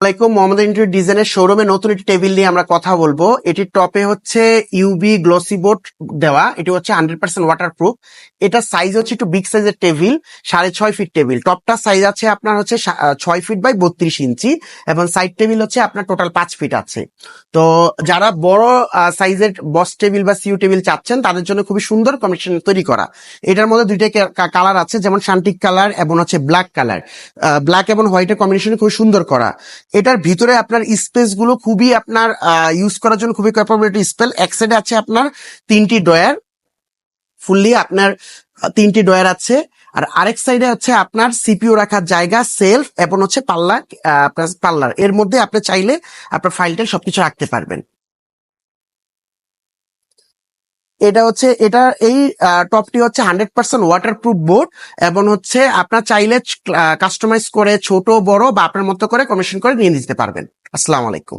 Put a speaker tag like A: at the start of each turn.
A: আসসালামাইকুম। মোহাম্মদ ইন্টেরিয়র ডিজাইনের শোরুমে নতুন একটি টেবিল নিয়ে আমরা কথা বলবো। এটির টপে হচ্ছে ইউবি গ্লসি বোর্ড দেওয়া। এটি হচ্ছে 100% ওয়াটারপ্রুফ। এটা সাইজ হচ্ছে একটু বিগ সাইজের টেবিল, 6.5 ফিট টেবিল। টপটা সাইজ আছে আপনার হচ্ছে 6 ফিট বাই 32 ইঞ্চি এবং সাইড টেবিল হচ্ছে আপনার টোটাল 5 ফিট আছে। তো যারা বড় সাইজের বস টেবিল বা সিউ টেবিল চাচ্ছেন তাদের জন্য খুবই সুন্দর কম্বিনেশন তৈরি করা। এটার মধ্যে দুইটা কালার আছে, যেমন শান্তিক কালার এবং হচ্ছে ব্ল্যাক কালার। ব্ল্যাক এবং হোয়াইটের কম্বিনেশন খুবই সুন্দর করা। এটার ভিতরে আপনার স্পেস গুলো খুবই আপনার ইউজ করার জন্য খুবই ক্যাপাবিলিটি স্পেল। এক সাইডে আছে আপনার 3টি ড্রয়ার, ফুললি আপনার 3টি ড্রয়ার আছে। আর আরেক সাইডে হচ্ছে আপনার সিপিইউ রাখার জায়গা, সেলফ এবং হচ্ছে পাল্লার। এর মধ্যে আপনি চাইলে আপনার ফাইলটা সবকিছু রাখতে পারবেন। এই টপটি হচ্ছে 100% ওয়াটারপ্রুফ বোর্ড এবং হচ্ছে আপনার চাইলে কাস্টমাইজ করে ছোট বড় বা আপনার মতো করে কমিশন করে নিয়ে দিতে পারবেন। আসসালামু আলাইকুম।